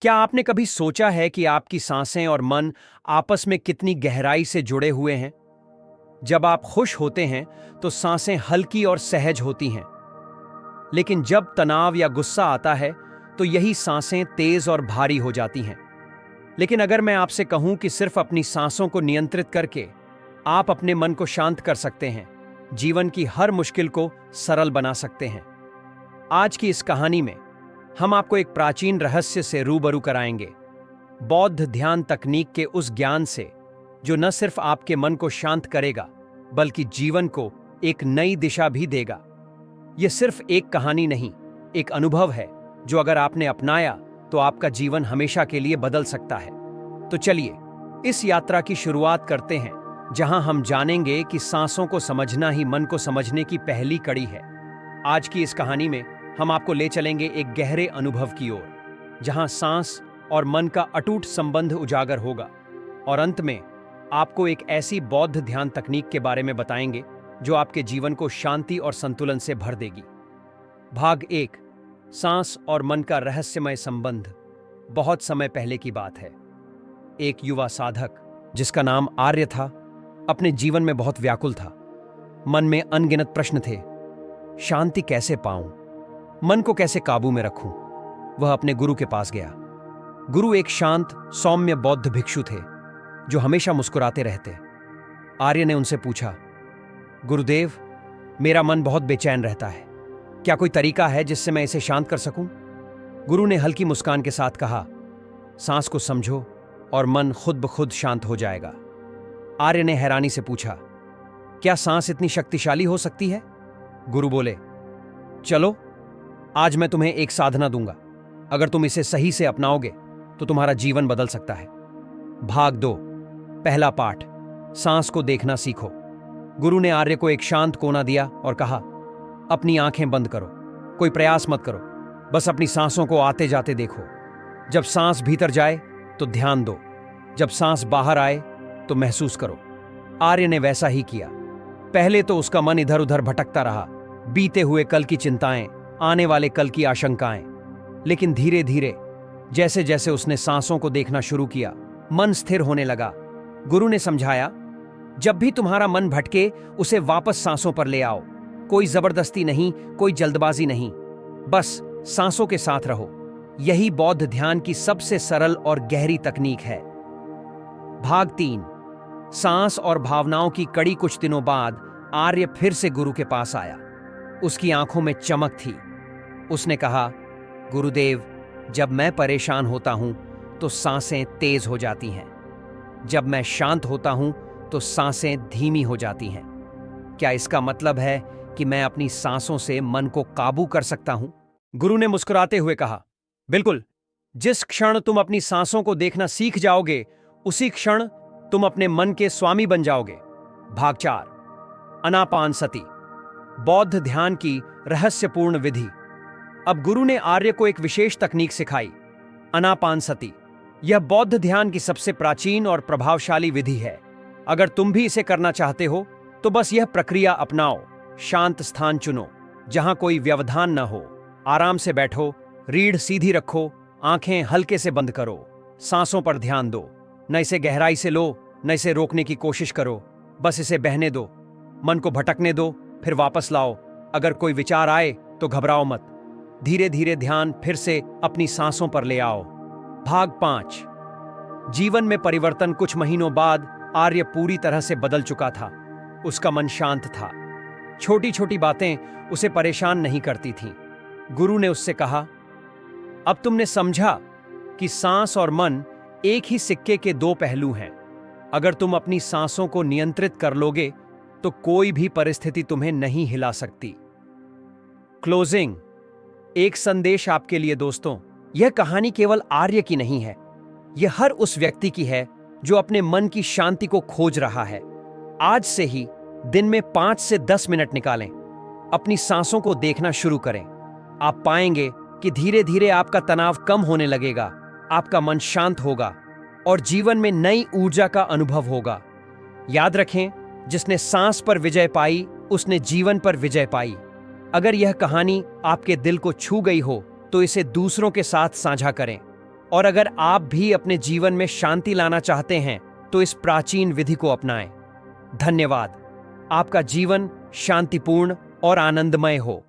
क्या आपने कभी सोचा है कि आपकी सांसें और मन आपस में कितनी गहराई से जुड़े हुए हैं? जब आप खुश होते हैं तो सांसें हल्की और सहज होती हैं, लेकिन जब तनाव या गुस्सा आता है तो यही सांसें तेज और भारी हो जाती हैं। लेकिन अगर मैं आपसे कहूं कि सिर्फ अपनी सांसों को नियंत्रित करके आप अपने मन को शांत कर सकते हैं, जीवन की हर मुश्किल को सरल बना सकते हैं। आज की इस कहानी में हम आपको एक प्राचीन रहस्य से रूबरू कराएंगे, बौद्ध ध्यान तकनीक के उस ज्ञान से जो न सिर्फ आपके मन को शांत करेगा बल्कि जीवन को एक नई दिशा भी देगा। यह सिर्फ एक कहानी नहीं, एक अनुभव है जो अगर आपने अपनाया तो आपका जीवन हमेशा के लिए बदल सकता है। तो चलिए इस यात्रा की शुरुआत करते हैं, जहां हम जानेंगे कि सांसों को समझना ही मन को समझने की पहली कड़ी है। आज की इस कहानी में हम आपको ले चलेंगे एक गहरे अनुभव की ओर, जहां सांस और मन का अटूट संबंध उजागर होगा, और अंत में आपको एक ऐसी बौद्ध ध्यान तकनीक के बारे में बताएंगे जो आपके जीवन को शांति और संतुलन से भर देगी। भाग 1, सांस और मन का रहस्यमय संबंध। बहुत समय पहले की बात है। एक युवा साधक जिसका नाम आर्य था, अपने जीवन में बहुत व्याकुल था। मन में अनगिनत प्रश्न थे। शांति कैसे पाऊं? मन को कैसे काबू में रखूं? वह अपने गुरु के पास गया। गुरु एक शांत, सौम्य बौद्ध भिक्षु थे जो हमेशा मुस्कुराते रहते। आर्य ने उनसे पूछा, गुरुदेव, मेरा मन बहुत बेचैन रहता है, क्या कोई तरीका है जिससे मैं इसे शांत कर सकूं? गुरु ने हल्की मुस्कान के साथ कहा, सांस को समझो और मन खुद ब खुद शांत हो जाएगा। आर्य ने हैरानी से पूछा, क्या सांस इतनी शक्तिशाली हो सकती है? गुरु बोले, चलो आज मैं तुम्हें एक साधना दूंगा। अगर तुम इसे सही से अपनाओगे तो तुम्हारा जीवन बदल सकता है। भाग 2, पहला पाठ, सांस को देखना सीखो। गुरु ने आर्य को एक शांत कोना दिया और कहा, अपनी आंखें बंद करो, कोई प्रयास मत करो, बस अपनी सांसों को आते जाते देखो। जब सांस भीतर जाए तो ध्यान दो, जब सांस बाहर आए तो महसूस करो। आर्य ने वैसा ही किया। पहले तो उसका मन इधर उधर भटकता रहा, बीते हुए कल की चिंताएं, आने वाले कल की आशंकाएं। लेकिन धीरे धीरे जैसे जैसे उसने सांसों को देखना शुरू किया, मन स्थिर होने लगा। गुरु ने समझाया, जब भी तुम्हारा मन भटके उसे वापस सांसों पर ले आओ। कोई जबरदस्ती नहीं, कोई जल्दबाजी नहीं, बस सांसों के साथ रहो। यही बौद्ध ध्यान की सबसे सरल और गहरी तकनीक है। भाग 3, सांस और भावनाओं की कड़ी। कुछ दिनों बाद आर्य फिर से गुरु के पास आया। उसकी आंखों में चमक थी। उसने कहा, गुरुदेव, जब मैं परेशान होता हूं तो सांसें तेज हो जाती हैं। जब मैं शांत होता हूं तो सांसें धीमी हो जाती हैं। क्या इसका मतलब है कि मैं अपनी सांसों से मन को काबू कर सकता हूं? गुरु ने मुस्कुराते हुए कहा, बिल्कुल। जिस क्षण तुम अपनी सांसों को देखना सीख जाओगे, उसी क्षण तुम अपने मन के स्वामी बन जाओगे। भाग 4, आनापानसति, बौद्ध ध्यान की रहस्यपूर्ण विधि। अब गुरु ने आर्य को एक विशेष तकनीक सिखाई, आनापानसति। यह बौद्ध ध्यान की सबसे प्राचीन और प्रभावशाली विधि है। अगर तुम भी इसे करना चाहते हो तो बस यह प्रक्रिया अपनाओ। शांत स्थान चुनो जहां कोई व्यवधान न हो। आराम से बैठो, रीढ़ सीधी रखो, आंखें हल्के से बंद करो। सांसों पर ध्यान दो। न इसे गहराई से लो, न इसे रोकने की कोशिश करो, बस इसे बहने दो। मन को भटकने दो, फिर वापस लाओ। अगर कोई विचार आए तो घबराओ मत। धीरे धीरे ध्यान फिर से अपनी सांसों पर ले आओ। भाग 5, जीवन में परिवर्तन। कुछ महीनों बाद आर्य पूरी तरह से बदल चुका था। उसका मन शांत था। छोटी छोटी बातें उसे परेशान नहीं करती थीं। गुरु ने उससे कहा, अब तुमने समझा कि सांस और मन एक ही सिक्के के दो पहलू हैं। अगर तुम अपनी सांसों को नियंत्रित कर लोगे तो कोई भी परिस्थिति तुम्हें नहीं हिला सकती। क्लोजिंग, एक संदेश आपके लिए दोस्तों। यह कहानी केवल आर्य की नहीं है, यह हर उस व्यक्ति की है जो अपने मन की शांति को खोज रहा है। आज से ही दिन में 5 से 10 मिनट निकालें, अपनी सांसों को देखना शुरू करें। आप पाएंगे कि धीरे धीरे आपका तनाव कम होने लगेगा, आपका मन शांत होगा और जीवन में नई ऊर्जा का अनुभव होगा। याद रखें, जिसने सांस पर विजय पाई उसने जीवन पर विजय पाई। अगर यह कहानी आपके दिल को छू गई हो तो इसे दूसरों के साथ साझा करें। और अगर आप भी अपने जीवन में शांति लाना चाहते हैं तो इस प्राचीन विधि को अपनाएं। धन्यवाद। आपका जीवन शांतिपूर्ण और आनंदमय हो।